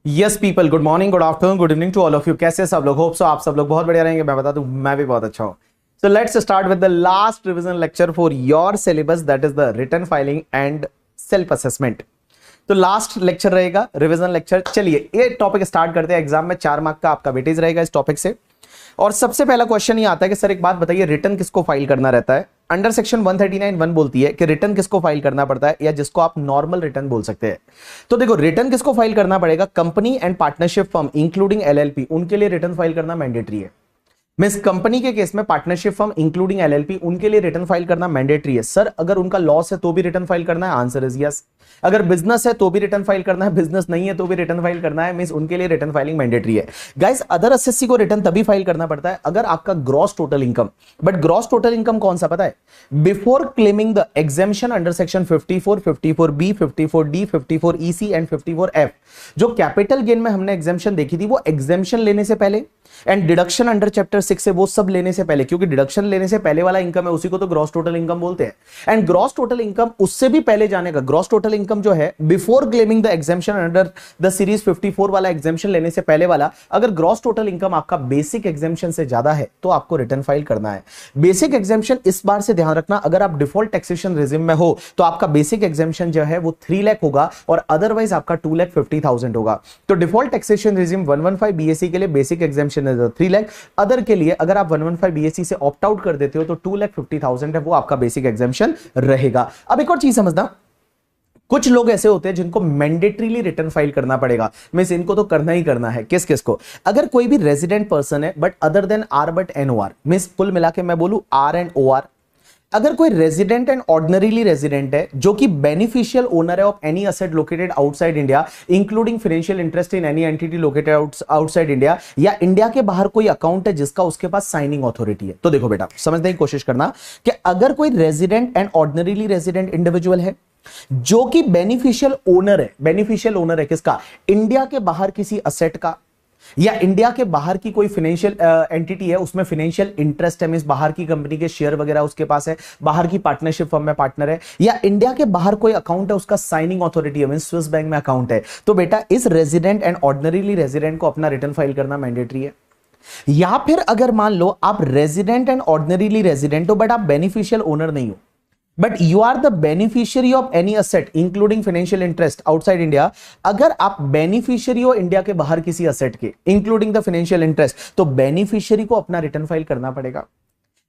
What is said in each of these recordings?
Yes people, good morning, good afternoon, good evening to all of you. कैसे सब लोग? Hope so आप सब लोग बहुत बढ़िया रहेंगे। मैं बता दूं, मैं भी बहुत अच्छा हूं। So let's start with the last revision lecture for your syllabus, that is the return filing and self assessment. तो लास्ट लेक्चर रहेगा रिवीजन लेक्चर। चलिए ये टॉपिक स्टार्ट करते हैं। एग्जाम में 4 मार्क का आपका वेटेज रहेगा इस टॉपिक से। और सबसे पहला क्वेश्चन ये आता है कि सर एक बात बताइए, रिटर्न किसको फाइल करना रहता है? अंडर सेक्शन 139(1) बोलती है कि रिटर्न किसको फाइल करना पड़ता है, या जिसको आप नॉर्मल रिटर्न बोल सकते हैं। तो देखो, रिटर्न किसको फाइल करना पड़ेगा? Company and partnership firm including LLP, उनके लिए रिटर्न फाइल करना मैंडेटरी है। मिस कंपनी के केस में पार्टनरशिप फर्म इंक्लूडिंग एलएलपी, उनके लिए रिटर्न फाइल करना मैंडेटरी है। सर अगर उनका लॉस है तो भी रिटर्न फाइल करना है? Answer is yes. अगर बिजनेस है तो भी रिटर्न फाइल करना है, बिजनेस नहीं है तो भी रिटर्न फाइल करना है। मींस उनके लिए रिटर्न फाइलिंग मैंडेटरी है। गाइस, अदर एसएससी को रिटर्न तभी फाइल करना पड़ता है अगर आपका gross total income, but gross total income कौन सा पता है? Before claiming the exemption under section 54, 54B, 54D, 54EC and 54F, जो कैपिटल गेन में हमने एग्जेम्पशन देखी थी, वो एग्जेम्पशन लेने से पहले एंड डिडक्शन अंडर चैप्टर 6 से, वो सब लेने से पहले, क्योंकि डिडक्शन लेने से पहले वाला इनकम है उसी को तो ग्रॉस टोटल इनकम बोलते हैं। एंड ग्रॉस टोटल इनकम उससे भी पहले जाने का, ग्रॉस टोटल इनकम जो है before claiming the exemption under the series 54 वाला, एग्जेम्पशन लेने से पहले वाला, अगर ग्रॉस टोटल इनकम आपका बेसिक एग्जेम्पशन से ज्यादा है तो आपको रिटर्न फाइल करना है। बेसिक एग्जेम्पशन इस बार से ध्यान रखना, अगर आप डिफॉल्ट टैक्सेशन रेजिम में हो तो आपका बेसिक एग्जेम्पशन जो है वो 3 लाख होगा और अदरवाइज आपका 2,50,000 होगा। तो डिफॉल्ट टैक्सेशन रेजिम 115 बीएससी के लिए बेसिक एग्जेम्पशन है 3 लाख। अदर के लिए अगर आप 115 बीएससी से ऑप्ट आउट कर देते हो तो 2,50,000 है, वो आपका बेसिक एग्जेम्पशन रहेगा। अब एक और चीज समझना, कुछ लोग ऐसे होते हैं जिनको मैंडेटरीली रिटर्न फाइल करना पड़ेगा। मींस इनको तो करना ही करना है। किस किस को? अगर कोई भी रेजिडेंट पर्सन है but other than R but NOR, means कुल मिला के मैं बोलूं आर एंड ओआर। अगर कोई रेजिडेंट एंड ऑर्डिनरीली रेजिडेंट है जो कि बेनिफिशियल ओनर है of any asset located outside India including financial interest in any entity located outside India, या इंडिया के बाहर कोई अकाउंट है जिसका उसके पास साइनिंग अथॉरिटी है। तो देखो बेटा, समझने की कोशिश करना कि अगर कोई resident and ordinarily resident individual है जो कि बेनिफिशियल ओनर है, बेनिफिशियल ओनर है किसका? इंडिया के बाहर किसी असेट का, या इंडिया के बाहर की कोई फाइनेंशियल एंटिटी है उसमें फाइनेंशियल इंटरेस्ट है, मींस बाहर की कंपनी के शेयर वगैरह उसके पास है, बाहर की पार्टनरशिप फर्म में पार्टनर है, या इंडिया के बाहर कोई अकाउंट है उसका साइनिंग अथॉरिटी है, मींस स्विस बैंक में अकाउंट है, तो बेटा इस रेजिडेंट एंड ऑर्डिनरीली रेजिडेंट को अपना रिटर्न फाइल करना मैंडेटरी है। या फिर अगर मान लो आप रेजिडेंट एंड ऑर्डिनरीली रेजिडेंट हो बट आप बेनिफिशियल ओनर नहीं हो, but you are the beneficiary of any asset including financial interest outside India. अगर आप बेनिफिशियरी हो इंडिया के बाहर किसी असेट के इंक्लूडिंग द फाइनेंशियल इंटरेस्ट, तो बेनिफिशियरी को अपना रिटर्न फाइल करना पड़ेगा।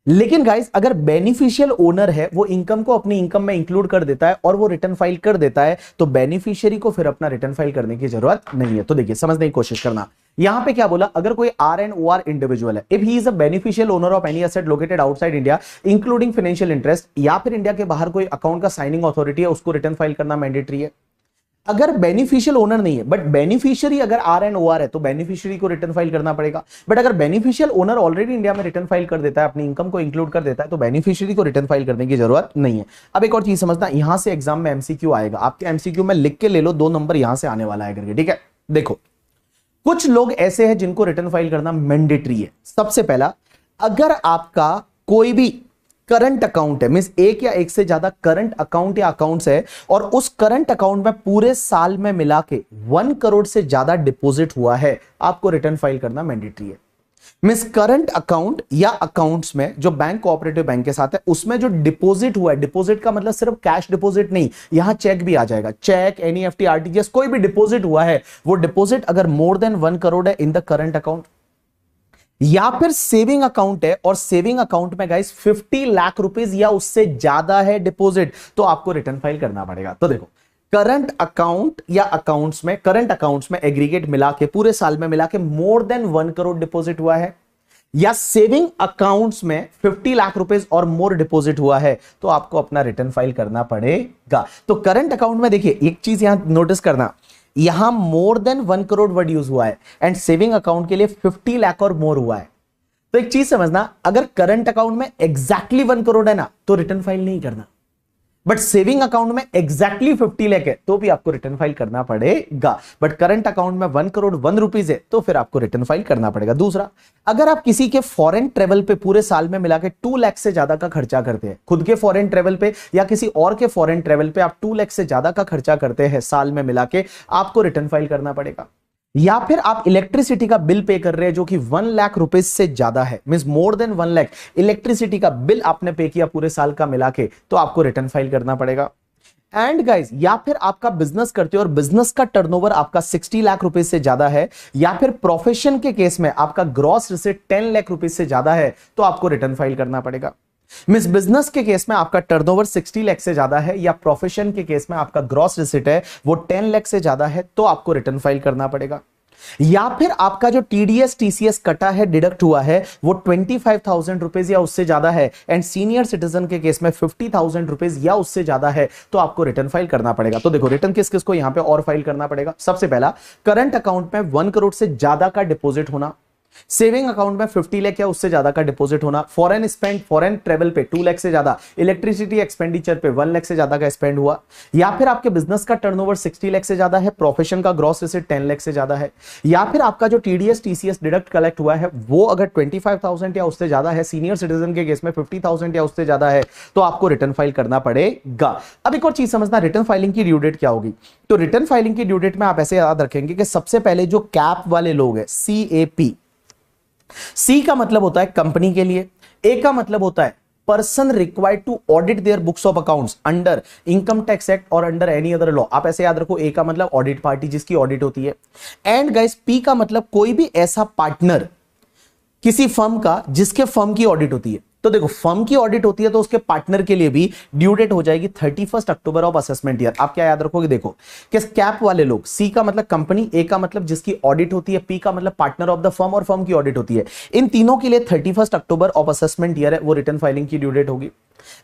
लेकिन गाइस, अगर बेनिफिशियल ओनर है वो इनकम को अपनी इनकम में इंक्लूड कर देता है और वो रिटर्न फाइल कर देता है, तो बेनिफिशियरी को फिर अपना रिटर्न फाइल करने की जरूरत नहीं है। तो देखिए, समझने की कोशिश करना, यहां पे क्या बोला? अगर कोई R and O R individual है, if he is a beneficial owner of any asset located outside India including financial interest, या फिर इंडिया के बाहर कोई अकाउंट का साइनिंग अथॉरिटी है, उसको रिटर्न फाइल करना मैंडेटरी है। अगर बेनिफिशियल ओनर नहीं है बट बेनिफिशियरी अगर आर एंड ओ आर है, तो बेनिफिशियरी को रिटर्न फाइल करना पड़ेगा। बट अगर बेनिफिशियल ओनर ऑलरेडी इंडिया में रिटर्न फाइल कर देता है, अपनी इनकम को इंक्लूड कर देता है, तो बेनिफिशियरी को रिटर्न फाइल करने की जरूरत नहीं है। अब एक और चीज समझना, यहां से एग्जाम में एमसीक्यू आएगा, आपके एमसीक्यू में लिख के ले लो, 2 नंबर यहां से आने वाला है करके, ठीक है? देखो, कुछ लोग ऐसे हैं जिनको रिटर्न फाइल करना मैंडेटरी है। सबसे पहला, अगर आपका कोई भी करंट अकाउंट है, मींस एक या एक से ज्यादा करंट अकाउंट या अकाउंट्स है, और उस करंट अकाउंट में पूरे साल में मिला के 1 करोड़ से ज्यादा डिपॉजिट हुआ है, आपको रिटर्न फाइल करना मैंडेटरी है। मींस करंट अकाउंट या अकाउंट्स में जो बैंक कोऑपरेटिव बैंक के साथ है, उसमें जो डिपॉजिट हुआ है, डिपॉजिट का मतलब सिर्फ कैश डिपॉजिट नहीं, यहां चेक भी आ जाएगा, चेक, एनईएफटी, आरटीजीएस, कोई भी डिपॉजिट हुआ है, वो डिपॉजिट अगर मोर देन 1 करोड़ है इन द करंट अकाउंट, या फिर सेविंग अकाउंट है और सेविंग अकाउंट में गाइस 50 लाख रुपीस या उससे ज्यादा है डिपॉजिट, तो आपको रिटर्न फाइल करना पड़ेगा। तो देखो, करंट अकाउंट या अकाउंट्स में, करंट अकाउंट्स में एग्रीगेट मिला के पूरे साल में मिला के मोर देन 1 करोड़ डिपॉजिट हुआ है, या सेविंग अकाउंट्स में 50 लाख रुपीस और मोर डिपॉजिट हुआ है, तो आपको अपना रिटर्न फाइल करना पड़ेगा। तो करंट अकाउंट में देखिए, एक चीज यहां नोटिस करना, यहां more than 1 crore word use हुआ है, एंड सेविंग अकाउंट के लिए 50 लाख और मोर हुआ है। तो एक चीज समझना, अगर करंट अकाउंट में एग्जैक्टली 1 करोड़ है ना, तो रिटर्न फाइल नहीं करना, बट सेविंग अकाउंट में एग्जैक्टली 50 लाख है तो भी आपको रिटर्न फाइल करना पड़ेगा। बट करंट अकाउंट में 1 करोड़ 1 रुपीज है तो फिर आपको रिटर्न फाइल करना पड़ेगा। दूसरा, अगर आप किसी के फॉरेन ट्रेवल पे पूरे साल में मिला के 2 लाख से ज्यादा का खर्चा करते हैं, खुद के फॉरेन ट्रेवल पे या किसी और के फॉरेन ट्रेवल पे आप 2 लाख से ज्यादा का खर्चा करते हैं साल में मिला के, आपको रिटर्न फाइल करना पड़ेगा। या फिर आप इलेक्ट्रिसिटी का बिल पे कर रहे हैं जो कि 1 लाख रुपीज से ज्यादा है, means more than 1 lakh electricity का बिल आपने पे किया पूरे साल का मिला के, तो आपको रिटर्न फाइल करना पड़ेगा। एंड गाइज, या फिर आपका बिजनेस करते हो और बिजनेस का टर्नओवर आपका 60 लाख रुपीज से ज्यादा है, या फिर प्रोफेशन के केस में आपका ग्रॉस रिसीट 10 लाख रुपीज से ज्यादा है, तो आपको रिटर्न फाइल करना पड़ेगा। मिस बिजनेस के केस में आपका टर्नओवर 60 लाख से ज्यादा है, या प्रोफेशन के केस में आपका ग्रॉस रिसीट है वो 10 लाख से ज्यादा है, तो आपको रिटर्न फाइल करना पड़ेगा। या फिर आपका जो टीडीएस टीसीएस कटा है, डिडक्ट हुआ है, वो 25,000 रुपीज या उससे ज्यादा है, एंड सीनियर सिटीजन के केस में 50,000 रुपीज या उससे ज्यादा है, तो आपको रिटर्न फाइल करना पड़ेगा। तो देखो रिटर्न किस किस को यहां पे और फाइल करना पड़ेगा। सबसे पहला, करंट अकाउंट में 1 करोड़ से ज्यादा का डिपॉजिट होना, सेविंग अकाउंट में 50 लाख या उससे ज्यादा का डिपॉजिट होना, फॉरेन स्पेंड फॉरेन ट्रेवल पे 2 लाख से ज्यादा, इलेक्ट्रिसिटी एक्सपेंडिचर पे 1 लाख से ज्यादा का स्पेंड हुआ, या फिर आपके बिजनेस का टर्नओवर 60 लाख से ज्यादा है, प्रोफेशन का ग्रॉस रिसीट 10 लाख से ज्यादा है, या फिर आपका जो टीडीएस टीसीएस डिडक्ट कलेक्ट हुआ है वो अगर 25,000 या उससे ज्यादा है, सीनियर सिटीजन के केस में 50,000 या उससे ज्यादा है, तो आपको रिटर्न फाइल करना पड़ेगा। अब एक और चीज समझना, रिटर्न फाइलिंग की ड्यू डेट क्या होगी। तो रिटर्न फाइलिंग की ड्यू डेट में आप ऐसे याद रखेंगे कि सबसे पहले जो कैप वाले लोग हैं, CAP, सी का मतलब होता है कंपनी के लिए, ए का मतलब होता है person required to audit their books of accounts under income tax act और अंडर एनी अदर लॉ। आप ऐसे याद रखो, ए का मतलब ऑडिट पार्टी जिसकी ऑडिट होती है, एंड गाइस पी का मतलब कोई भी ऐसा पार्टनर किसी फर्म का जिसके फर्म की ऑडिट होती है। तो देखो फर्म की ऑडिट होती है तो उसके पार्टनर के लिए भी ड्यू डेट हो जाएगी 31 अक्टूबर ऑफ असेसमेंट ईयर। आप क्या याद रखोगे, देखो कि कैप वाले लोग, सी का मतलब कंपनी, ए का मतलब जिसकी ऑडिट होती है, पी का मतलब पार्टनर ऑफ द फर्म और फर्म की ऑडिट होती है, इन तीनों के लिए 31 अक्टूबर ऑफ असेसमेंट ईयर है, वो रिटर्न फाइलिंग की ड्यू डेट होगी।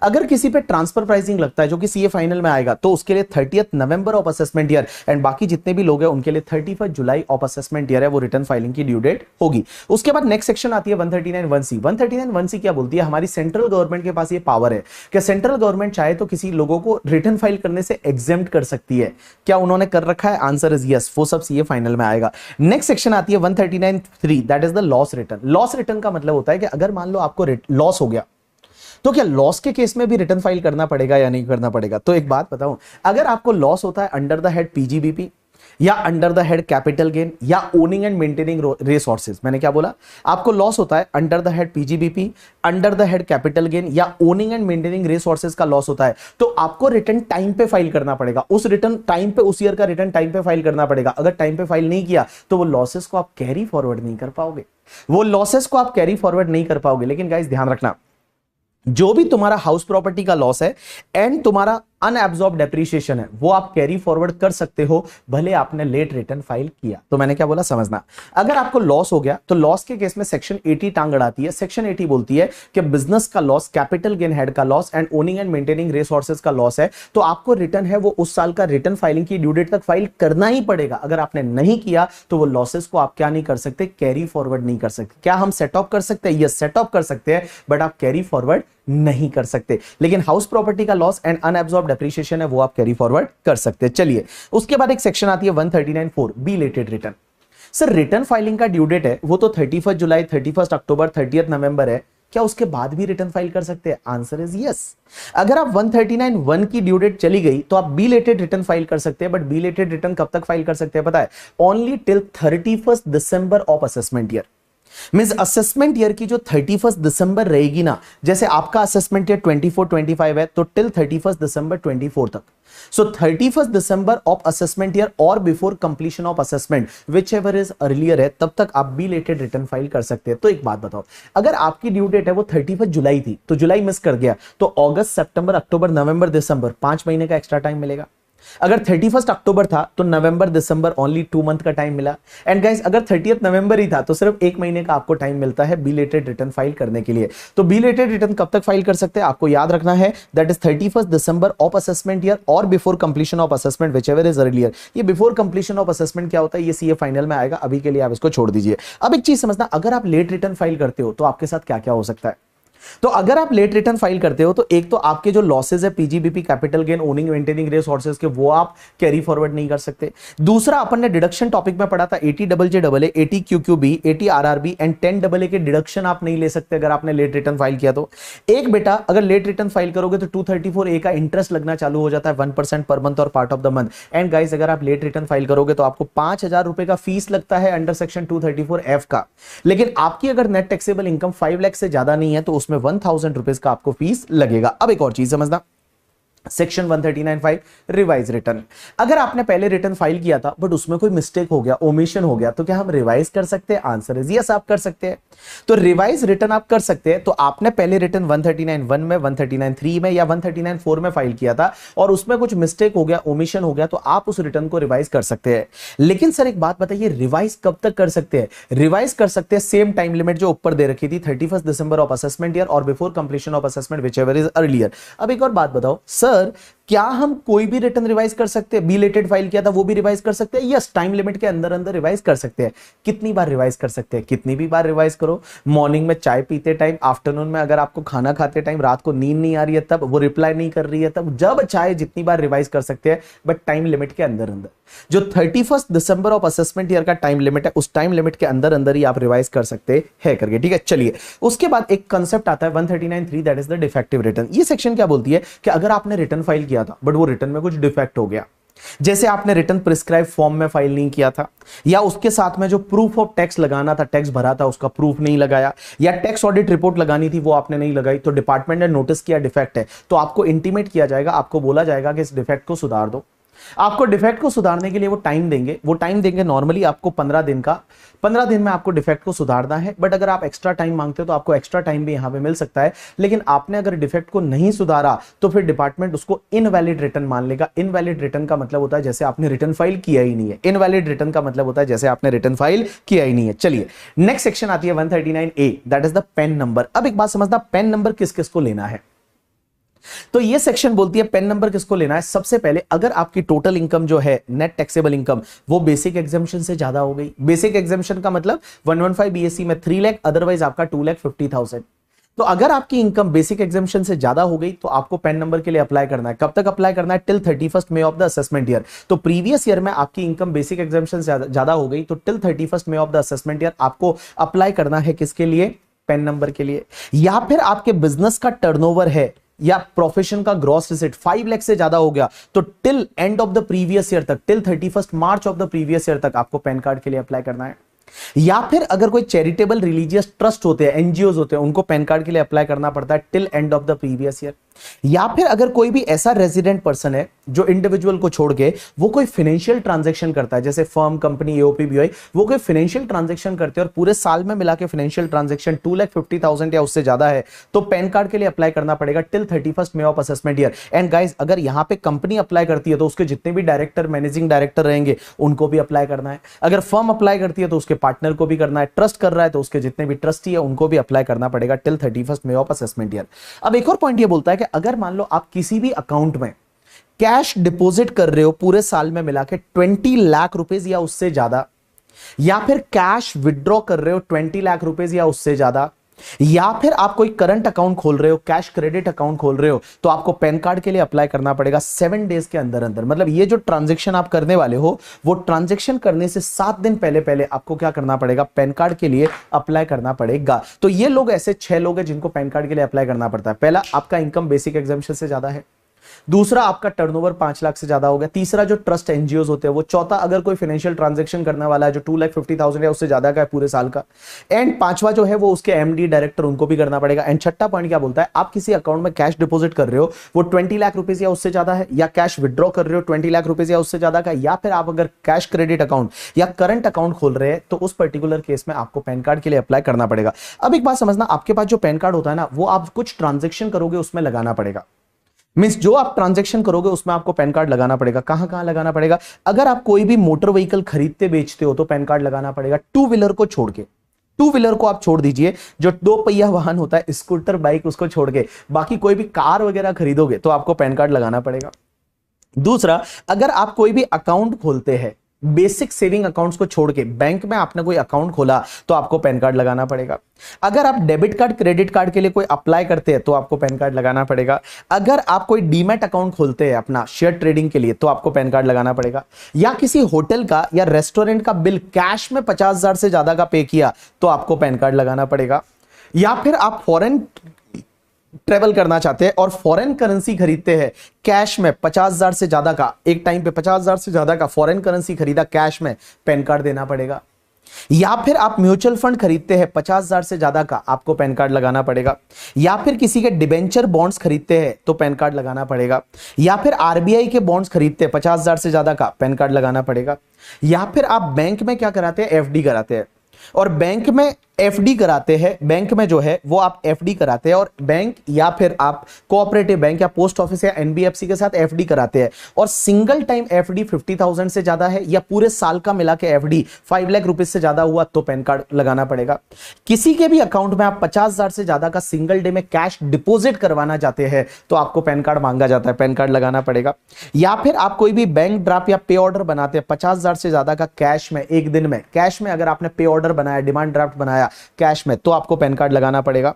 अगर किसी पे ट्रांसफर प्राइसिंग लगता है जो कि सीए फाइनल में आएगा, तो उसके लिए 30 November of assessment year, and बाकी जितने भी लोग हैं उनके लिए 31 जुलाई ऑफ असेसमेंट ईयर है, वो रिटर्न फाइलिंग की ड्यू डेट होगी। उसके बाद नेक्स्ट सेक्शन आती है 139(1)(c). 139(1)(c) क्या बोलती है, हमारी सेंट्रल गवर्नमेंट के पास ये पावर है कि सेंट्रल गवर्नमेंट चाहे तो किसी लोगों को रिटर्न फाइल करने से एग्जेम्प्ट कर सकती है। क्या उन्होंने कर रखा है? आंसर इज यस, वो सब सीए फाइनल में आएगा। नेक्स्ट सेक्शन आती है 139(3), that is the loss return. Loss return का मतलब होता है कि अगर मान लो आपको लॉस हो गया, तो क्या लॉस के केस में भी रिटर्न फाइल करना पड़ेगा या नहीं करना पड़ेगा। तो एक बात बताऊं, अगर आपको लॉस होता है अंडर द हेड पीजीबीपी या under the head capital gain या ओनिंग एंड मेंटेनिंग रिसोर्सेज, मैंने क्या बोला, आपको लॉस होता है under the head PGBP, under the head capital gain या ओनिंग एंड मेंटेनिंग रिसोर्सेज का लॉस होता है, तो आपको रिटर्न टाइम पे फाइल करना पड़ेगा। उस रिटर्न टाइम पे, उस ईयर का रिटर्न टाइम पे फाइल करना पड़ेगा। अगर टाइम पे फाइल नहीं किया तो वो लॉसेस को आप कैरी फॉरवर्ड नहीं कर पाओगे, वो लॉसेस को आप कैरी फॉरवर्ड नहीं कर पाओगे। लेकिन गाइस ध्यान रखना, जो भी तुम्हारा हाउस प्रॉपर्टी का लॉस है एंड तुम्हारा अनएब्सॉर्ब डेप्रीशिएशन है, वो आप कैरी फॉरवर्ड कर सकते हो भले आपने लेट रिटर्न फाइल किया। तो मैंने क्या बोला समझना, अगर आपको लॉस हो गया तो लॉस के केस में सेक्शन 80 टांग अड़ाती है। सेक्शन 80 बोलती है कि बिजनेस का लॉस, कैपिटल गेन हेड का loss and owning and maintaining resources का लॉस है, तो आपको रिटर्न है वो उस साल का रिटर्न फाइलिंग की ड्यू डेट तक फाइल करना ही पड़ेगा। अगर आपने नहीं किया तो वो लॉसेस को आप क्या नहीं कर सकते, कैरी फॉरवर्ड नहीं कर सकते। क्या हम सेट ऑफ कर सकते हैं? यस, सेट ऑफ कर सकते हैं, बट आप कैरी फॉरवर्ड नहीं कर सकते। लेकिन हाउस प्रॉपर्टी का लॉस एंड अनएब्सॉर्ब डेप्रीशिएशन है, वो आप कैरी फॉरवर्ड कर सकते हैं। चलिए उसके बाद एक सेक्शन आती है 139(4), belated return. Sir return filing का ड्यू डेट है वो तो 31 जुलाई, 31 अक्टूबर, 30 नवंबर है, क्या उसके बाद भी रिटर्न फाइल कर सकते हैं? Answer is yes. अगर आप 139(1) की ड्यू डेट चली गई तो आप बिलेटेड रिटर्न फाइल कर सकते हैं, बट बिलेटेड रिटर्न कब तक फाइल कर सकते हैं पता है? Only till 31 December of assessment year. Means assessment year की जो 31 दिसंबर रहेगी ना, जैसे आपका असेसमेंट ईयर 24-25 है, तो टिल 31 दिसंबर 24 तक। सो 31 दिसंबर ऑफ असेसमेंट ईयर और before completion of assessment, which ever is earlier है, तब तक आप बिलेटेड रिटर्न फाइल कर सकते हैं। तो एक बात बताओ, अगर आपकी ड्यू डेट है वो 31 जुलाई थी, तो जुलाई मिस कर गया, तो अगस्त, सितंबर, अक्टूबर, नवंबर, दिसंबर 5 महीने का एक्स्ट्रा टाइम मिलेगा। अगर 31 अक्टूबर था तो नवंबर, दिसंबर ओनली 2 मंथ का टाइम मिला। एंड गाइस अगर 30 नवंबर ही था तो सिर्फ 1 महीने का आपको टाइम मिलता है बिलेटेड रिटर्न फाइल करने के लिए। तो बिलेटेड रिटर्न कब तक फाइल कर सकते हैं? आपको याद रखना है, that is 31 December of assessment year और before completion of assessment, whichever is earlier. ये बिफोर कंप्लीशन ऑफ असेसमेंट क्या होता है, ये सीए फाइनल में आएगा, अभी के लिए आप इसको छोड़ दीजिए। अब एक चीज समझना, अगर आप लेट रिटर्न फाइल करते हो तो आपके साथ क्या क्या हो सकता है। तो अगर आप लेट रिटर्न फाइल करते हो तो एक तो आपके जो लॉसेज है PGBP, capital gain, owning maintaining resources के, वो आप कैरी फॉरवर्ड नहीं कर सकते। दूसरा अपन ने डिडक्शन टॉपिक में पढ़ा था 80 double J double A, 80 QQB, 80 RRB and 10 double A के डिडक्शन आप नहीं ले सकते अगर आपने लेट रिटर्न फाइल किया तो। एक बेटा अगर लेट रिटर्न फाइल करोगे तो 234A का इंटरेस्ट लगना चालू हो जाता है 1% पर मंथ और part of the month. And guys अगर आप लेट रिटर्न फाइल करोगे तो आपको 5,000 रुपए का फीस लगता है अंडर सेक्शन 234F का। लेकिन आपकी अगर नेट टैक्सेबल इनकम 5 लाख से ज्यादा नहीं है तो उसमें 1,000 रुपीज का आपको फीस लगेगा। अब एक और चीज समझना, सेक्शन 139(5) रिवाइज रिटर्न। अगर आपने पहले रिटर्न फाइल किया था बट उसमें कोई मिस्टेक हो गया, ओमिशन हो गया, तो क्या हम रिवाइज कर सकते हैं? आंसर इज यस, आप कर सकते हैं। तो रिवाइज रिटर्न आप कर सकते हैं। तो आपने पहले रिटर्न 139(1) में, 139(3) में या 139(4) में फाइल किया था और उसमें कुछ मिस्टेक हो गया, ओमिशन हो गया, तो आप उस रिटर्न को रिवाइज कर सकते हैं। लेकिन सर एक बात बताइए, रिवाइज कब तक कर सकते हैं? रिवाइज कर सकते हैं सेम टाइम लिमिट जो ऊपर दे रखी थी, 31 दिसंबर ऑफ असेसमेंट ईयर और before completion of assessment whichever is earlier. अब एक और बात बताओ सर, क्या हम कोई भी रिटर्न रिवाइज कर सकते हैं? बिलेटेड फाइल किया था वो भी रिवाइज कर सकते हैं? यस, टाइम लिमिट के अंदर अंदर रिवाइज कर सकते हैं। कितनी बार रिवाइज कर सकते हैं? कितनी भी बार रिवाइज करो। मॉर्निंग में चाय पीते टाइम, आफ्टरनून में अगर आपको खाना खाते टाइम, रात को नींद नहीं आ रही है तब, वो रिप्लाई नहीं कर रही है तब, जब चाहे जितनी बार रिवाइज कर सकते हैं, बट टाइम लिमिट के अंदर अंदर। जो 31 दिसंबर ऑफ असेसमेंट ईयर का टाइम लिमिट है, उस टाइम लिमिट के अंदर अंदर ही आप रिवाइज कर सकते हैं करके। ठीक है, चलिए उसके बाद एक कंसेप्ट आता है 139(3), that is the defective return. ये सेक्शन क्या बोलती है कि अगर आपने रिटर्न फाइल किया था बट वो रिटर्न में कुछ डिफेक्ट हो गया, जैसे आपने रिटर्न प्रिस्क्राइब फॉर्म में फाइल नहीं किया था, या उसके साथ में जो प्रूफ ऑफ टैक्स लगाना था, टैक्स भरा था, उसका प्रूफ नहीं लगाया, या टैक्स ऑडिट रिपोर्ट लगानी थी वो आपने नहीं लगाई, तो डिपार्टमेंट ने नोटिस किया डिफेक्ट है, तो आपको इंटीमेट किया जाएगा, आपको बोला जाएगा कि इस डिफेक्ट को सुधार दो। आपको डिफेक्ट को सुधारने के लिए वो टाइम देंगे, वो टाइम देंगे नॉर्मली आपको 15 दिन का। 15 दिन में आपको डिफेक्ट को सुधारना है, बट अगर आप एक्स्ट्रा टाइम मांगते हो तो आपको एक्स्ट्रा टाइम भी यहां पे मिल सकता है। लेकिन आपने अगर डिफेक्ट को नहीं सुधारा तो फिर डिपार्टमेंट उसको इनवैलिड रिटर्न मान लेगा। इनवैलिड रिटर्न का मतलब होता है जैसे आपने रिटर्न फाइल किया ही नहीं है। इनवैलिड रिटर्न का मतलब होता है जैसे आपने रिटर्न फाइल किया ही नहीं है। चलिए नेक्स्ट सेक्शन आती है 139A, that is the PAN number. अब एक बात समझना, पेन नंबर किस किस को लेना है। तो ये सेक्शन बोलती है पेन नंबर किसको लेना है। सबसे पहले अगर आपकी टोटल इनकम जो है, नेट टैक्सेबल इनकम, वो बेसिक एग्जेम्पशन से ज्यादा हो गई। बेसिक एग्जेम्पशन का मतलब 115 BSc में 3 लाख, अदरवाइज आपका 2,50,000। तो अगर आपकी इनकम बेसिक एग्जेम्पशन से ज्यादा हो गई तो आपको पेन नंबर के लिए अप्लाई करना है। कब तक अप्लाई करना है? Till 31 May of the assessment year. तो प्रीवियस ईयर में आपकी इनकम बेसिक एग्जेम्पशन से ज्यादा हो गई तो till 31 May of the assessment year आपको अप्लाई करना है। किसके लिए? पेन नंबर के लिए। या फिर आपके बिजनेस का टर्नओवर है या प्रोफेशन का ग्रॉस रिसीट 5 लाख से ज्यादा हो गया तो till end of the previous year तक, till 31 March of the previous year तक आपको पैन कार्ड के लिए अप्लाई करना है। या फिर अगर कोई चैरिटेबल रिलीजियस ट्रस्ट होते हैं, एनजीओज होते हैं, उनको पैन कार्ड के लिए अप्लाई करना पड़ता है till end of the previous year. या फिर अगर कोई भी ऐसा रेजिडेंट पर्सन है जो इंडिविजुअल को छोड़ के वो कोई फाइनेंशियल ट्रांजैक्शन करता है, जैसे फर्म, कंपनी, एओपी, बीओआई, वो कोई फाइनेंशियल ट्रांजैक्शन करते हैं और पूरे साल में मिला के फाइनेंशियल ट्रांजैक्शन 2,50,000 या उससे ज्यादा है तो पैन कार्ड के लिए अप्लाई करना पड़ेगा till 31 May of assessment year. And guys अगर यहां पे कंपनी अप्लाई करती है तो उसके जितने भी डायरेक्टर, मैनेजिंग डायरेक्टर रहेंगे उनको भी अप्लाई करना है। अगर फर्म अप्लाई करती है तो उसके पार्टनर को भी करना है। ट्रस्ट कर रहा है तो उसके जितने भी ट्रस्टी है उनको भी अप्लाई करना पड़ेगा till 31 May of assessment year. अब एक और पॉइंट ये बोलता है कि अगर मान लो आप किसी भी अकाउंट में कैश डिपॉजिट कर रहे हो पूरे साल में मिला के 20 लाख रुपीज या उससे ज्यादा, या फिर कैश विड्रॉ कर रहे हो 20 लाख रुपीज या उससे ज्यादा, या फिर आप कोई करंट अकाउंट खोल रहे हो, कैश क्रेडिट अकाउंट खोल रहे हो, तो आपको पैन कार्ड के लिए अप्लाई करना पड़ेगा 7 डेज के अंदर अंदर। मतलब ये जो ट्रांजैक्शन आप करने वाले हो वो ट्रांजैक्शन करने से 7 दिन पहले पहले आपको क्या करना पड़ेगा? पैन कार्ड के लिए अप्लाई करना पड़ेगा। तो ये लोग ऐसे 6 लोग हैं जिनको पैन कार्ड के लिए अप्लाई करना पड़ता है। पहला, आपका इनकम बेसिक एग्जेम्पशन से ज्यादा है। दूसरा, आपका टर्नओवर 5 लाख से ज्यादा हो गया। तीसरा, जो ट्रस्ट एनजीओज होते हैं वो। चौथा, अगर कोई फाइनेंशियल ट्रांजैक्शन करने वाला है जो 2,50,000 या उससे ज्यादा का है पूरे साल का। एंड पांचवा जो है वो उसके एमडी, डायरेक्टर, उनको भी करना पड़ेगा। एंड छठा पॉइंट क्या बोलता है? आप किसी अकाउंट में कैश डिपॉजिट कर रहे हो वो 20 लाख रुपीज या उससे ज्यादा है, या कैश विड्रॉ कर रहे हो 20 लाख रुपीज या उससे ज्यादा का, या फिर आप अगर कैश क्रेडिट अकाउंट या करंट अकाउंट खोल रहे हैं तो उस पर्टिकुलर केस में आपको पैन कार्ड के लिए अप्लाई करना पड़ेगा। अब एक बात समझना, आपके पास जो पैन कार्ड होता है ना वो आप कुछ ट्रांजेक्शन करोगे उसमें लगाना पड़ेगा। मींस जो आप ट्रांजैक्शन करोगे उसमें आपको पैन कार्ड लगाना पड़ेगा। कहां कहां लगाना पड़ेगा? अगर आप कोई भी मोटर व्हीकल खरीदते बेचते हो तो पैन कार्ड लगाना पड़ेगा। टू व्हीलर को छोड़ के, टू व्हीलर को आप छोड़ दीजिए, जो 2 पहिया वाहन होता है, स्कूटर, बाइक, उसको छोड़ के बाकी कोई भी कार वगैरह खरीदोगे तो आपको पैन कार्ड लगाना पड़ेगा। दूसरा, अगर आप कोई भी अकाउंट खोलते हैं बेसिक सेविंग अकाउंट्स को छोड़ के बैंक में आपने कोई अकाउंट खोला तो आपको पैन कार्ड लगाना पड़ेगा। अगर आप डेबिट कार्ड क्रेडिट कार्ड के लिए कोई अप्लाई करते हैं तो आपको पैन कार्ड लगाना पड़ेगा। अगर आप कोई डीमैट अकाउंट खोलते हैं अपना शेयर ट्रेडिंग के लिए तो आपको पैन कार्ड लगाना पड़ेगा। या किसी होटल का या रेस्टोरेंट का बिल कैश में 50,000 से ज्यादा का पे किया तो आपको पैन कार्ड लगाना पड़ेगा। या फिर आप फॉरेन ट्रेवल करना चाहते हैं और फॉरेन करेंसी खरीदते हैं कैश में 50,000 से ज्यादा का, एक टाइम पे 50,000 से ज्यादा का फॉरेन करेंसी खरीदा कैश में, पैन कार्ड देना पड़ेगा। या फिर आप म्यूचुअल फंड खरीदते हैं 50,000 से ज्यादा का, आपको पैन कार्ड लगाना पड़ेगा। या फिर किसी के डिबेंचर बॉन्ड्स खरीदते हैं तो पैन कार्ड लगाना पड़ेगा। या फिर आरबीआई के बॉन्ड्स खरीदते हैं 50,000 से ज्यादा का, पैन कार्ड लगाना पड़ेगा। या फिर आप बैंक में क्या कराते हैं, एफडी कराते हैं और बैंक में एफडी कराते हैं, बैंक में जो है वो आप एफडी कराते हैं और बैंक या फिर आप कोऑपरेटिव बैंक या पोस्ट ऑफिस या एनबीएफसी के साथ एफडी कराते हैं और सिंगल टाइम एफडी 50,000 से ज्यादा है या पूरे साल का मिला के एफडी 5 लाख रुपए से ज्यादा हुआ तो पैन कार्ड लगाना पड़ेगा। किसी के भी अकाउंट में आप 50,000 से ज्यादा का सिंगल डे में कैश डिपोजिट करवाना चाहते हैं तो आपको पैन कार्ड मांगा जाता है, पैन कार्ड लगाना पड़ेगा। या फिर आप कोई भी बैंक ड्राफ्ट या पे ऑर्डर बनाते हैं 50,000 से ज्यादा का कैश में, एक दिन में कैश में, अगर आपने पे ऑर्डर बनाया, डिमांड ड्राफ्ट बनाया कैश में तो आपको पैन कार्ड लगाना पड़ेगा।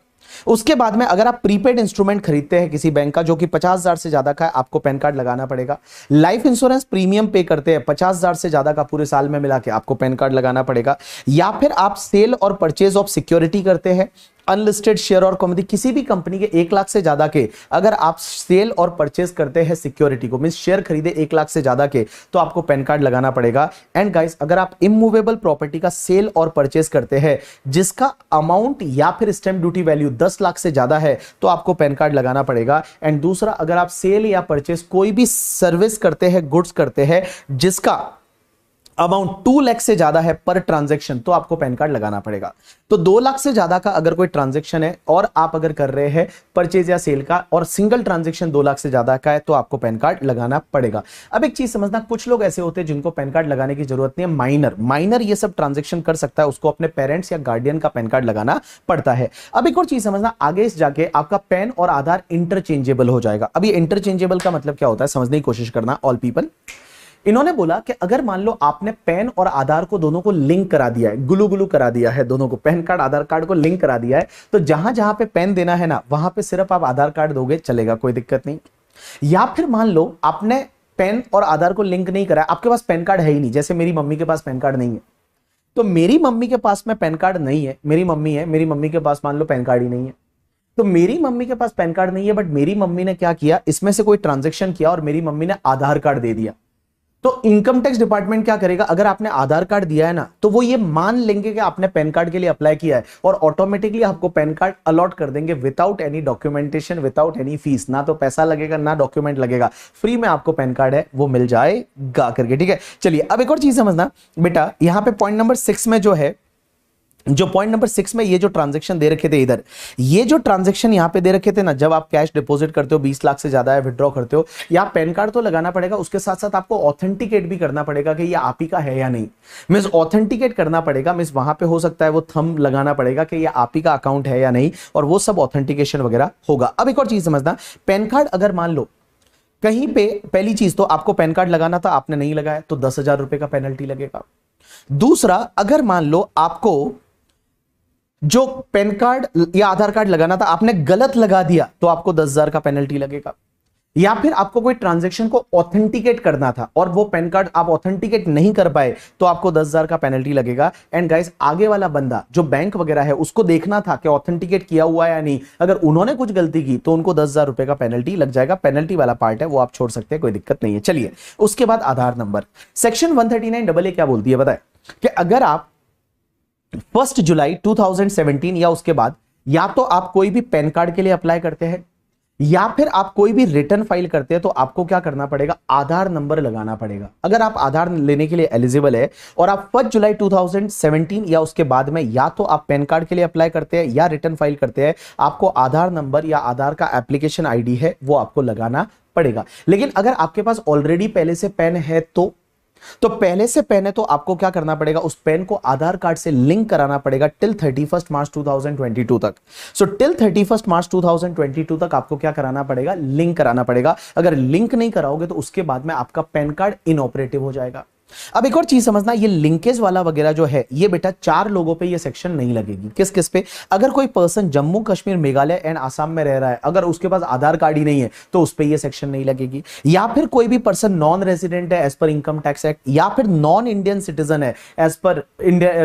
उसके बाद में अगर आप प्रीपेड इंस्ट्रूमेंट खरीदते हैं किसी बैंक का जो कि 50,000 से ज्यादा का है, आपको पैन कार्ड लगाना पड़ेगा। लाइफ इंश्योरेंस प्रीमियम पे करते हैं 50,000 से ज्यादा का पूरे साल में मिला के, आपको पैन कार्ड लगाना पड़ेगा। या फिर आप सेल और परचेज ऑफ सिक्योरिटी करते हैं, अनलिस्टेड शेयर और कमोडिटी, किसी भी कंपनी के 1 लाख से ज्यादा के अगर आप सेल और परचेज करते हैं सिक्योरिटी को, मींस शेयर खरीदे 1 लाख से ज्यादा के, तो आपको पैन कार्ड लगाना पड़ेगा। एंड गाइस, अगर आप इमूवेबल प्रॉपर्टी का सेल और परचेज करते हैं जिसका अमाउंट या फिर स्टैंप ड्यूटी वैल्यू 10 लाख से ज्यादा है तो आपको पैन कार्ड लगाना पड़ेगा। एंड दूसरा, अगर आप सेल या परचेज कोई भी सर्विस करते हैं, गुड्स करते हैं जिसका अमाउंट 2 लाख से ज्यादा है पर ट्रांजैक्शन तो आपको पैन कार्ड लगाना पड़ेगा। तो 2 लाख से ज्यादा का अगर कोई ट्रांजैक्शन है और आप अगर कर रहे हैं परचेज या सेल का और सिंगल ट्रांजैक्शन 2 लाख से ज्यादा का है तो आपको पैन कार्ड लगाना पड़ेगा। अब एक चीज समझना, कुछ लोग ऐसे होते हैं जिनको पैन कार्ड लगाने की जरूरत नहीं है, माइनर ये सब ट्रांजैक्शन कर सकता है, उसको अपने पेरेंट्स या गार्डियन का पैन कार्ड लगाना पड़ता है। अब एक और चीज समझना, आगे जाके आपका पैन और आधार इंटरचेंजेबल हो जाएगा। अब ये इंटरचेंजेबल का मतलब क्या होता है समझने की कोशिश करना ऑल पीपल। इन्होंने बोला कि अगर मान लो आपने पैन और आधार को दोनों को लिंक करा दिया है, गुलू करा दिया है, दोनों को पैन कार्ड आधार कार्ड को लिंक करा दिया है, तो जहां जहां पे पैन देना है ना वहां पे सिर्फ आप आधार कार्ड दोगे, चलेगा, कोई दिक्कत नहीं। या फिर मान लो आपने पैन और आधार को लिंक नहीं करा, आपके पास पैन कार्ड है ही नहीं, जैसे मेरी मम्मी के पास पैन कार्ड नहीं है, तो मेरी मम्मी के पास में पैन कार्ड नहीं है, मेरी मम्मी है, मेरी मम्मी के पास मान लो पैन कार्ड ही नहीं है, तो मेरी मम्मी के पास पैन कार्ड नहीं है, बट मेरी मम्मी ने क्या किया, इसमें से कोई ट्रांजैक्शन किया और मेरी मम्मी ने आधार कार्ड दे दिया, तो इनकम टैक्स डिपार्टमेंट क्या करेगा, अगर आपने आधार कार्ड दिया है ना तो वो ये मान लेंगे कि आपने पैन कार्ड के लिए अप्लाई किया है और ऑटोमेटिकली आपको पैन कार्ड अलॉट कर देंगे without any documentation, without any fees, ना तो पैसा लगेगा ना डॉक्यूमेंट लगेगा, फ्री में आपको पैन कार्ड है वो मिल जाएगा करके। ठीक है, चलिए अब एक और चीज समझना बेटा, यहां पे पॉइंट नंबर 6 में जो है, जो पॉइंट नंबर 6 में ये जो ट्रांजैक्शन दे रखे थे इधर, ये जो ट्रांजैक्शन यहां पे दे रखे थे ना, जब आप कैश डिपॉजिट करते हो 20 लाख से ज्यादा है, विड्रॉ करते हो, या पैन कार्ड तो लगाना पड़ेगा, उसके साथ साथ आपको ऑथेंटिकेट भी करना पड़ेगा कि ये आप ही का है या नहीं। मींस ऑथेंटिकेट करना पड़ेगा, मींस वहां पे हो सकता है वो थंब लगाना पड़ेगा कि ये आप ही का अकाउंट है या नहीं, और वो सब ऑथेंटिकेशन वगैरह होगा। अब एक और चीज समझना, पैन कार्ड अगर मान लो कहीं पे, पहली चीज तो आपको पैन कार्ड लगाना था, आपने नहीं लगाया तो 10,000 रुपए का पेनल्टी लगेगा। दूसरा, अगर मान लो आपको जो पैन कार्ड या आधार कार्ड लगाना था आपने गलत लगा दिया तो आपको 10,000 का पेनल्टी लगेगा। या फिर आपको कोई ट्रांजैक्शन को ऑथेंटिकेट करना था और वो पैन कार्ड आप ऑथेंटिकेट नहीं कर पाए तो आपको 10,000 का पेनल्टी लगेगा। एंड गाइस, आगे वाला बंदा जो बैंक वगैरह है उसको देखना था कि ऑथेंटिकेट किया हुआ है या नहीं, अगर उन्होंने कुछ गलती की तो उनको 10,000 रुपए का पेनल्टी लग जाएगा। पेनल्टी वाला पार्ट है वो आप छोड़ सकते हैं, कोई दिक्कत नहीं है। चलिए उसके बाद आधार नंबर, सेक्शन 139AA क्या बोलती है बताए, कि अगर आप 1 जुलाई 2017 या उसके बाद या तो आप कोई भी पैन कार्ड के लिए अप्लाई करते हैं या फिर आप कोई भी रिटर्न फाइल करते हैं तो आपको क्या करना पड़ेगा, आधार नंबर लगाना पड़ेगा। अगर आप आधार लेने के लिए एलिजिबल है और आप 1 जुलाई 2017 या उसके बाद में या तो आप पैन कार्ड के लिए अप्लाई करते हैं या रिटर्न फाइल करते हैं, आपको आधार नंबर या आधार का एप्लीकेशन आईडी है वो आपको लगाना पड़ेगा। लेकिन अगर आपके पास ऑलरेडी पहले से पैन है तो पहले से पैन है तो आपको क्या करना पड़ेगा, उस पैन को आधार कार्ड से लिंक कराना पड़ेगा टिल 31 मार्च 2022 तक। सो टिल 31 मार्च 2022 तक आपको क्या कराना पड़ेगा, लिंक कराना पड़ेगा। अगर लिंक नहीं कराओगे तो उसके बाद में आपका पैन कार्ड इनऑपरेटिव हो जाएगा। अब एक और चीज समझना, ये लिंकेज वाला वगैरह जो है ये बेटा 4 लोगों पे ये सेक्शन नहीं लगेगी। किस किस पे? अगर कोई पर्सन जम्मू कश्मीर मेघालय एंड आसाम में रह रहा है, अगर उसके पास आधार कार्ड ही नहीं है तो उस पे ये सेक्शन नहीं लगेगी। या फिर कोई भी पर्सन नॉन रेजिडेंट है as per income tax act, या फिर नॉन इंडियन सिटीजन है as per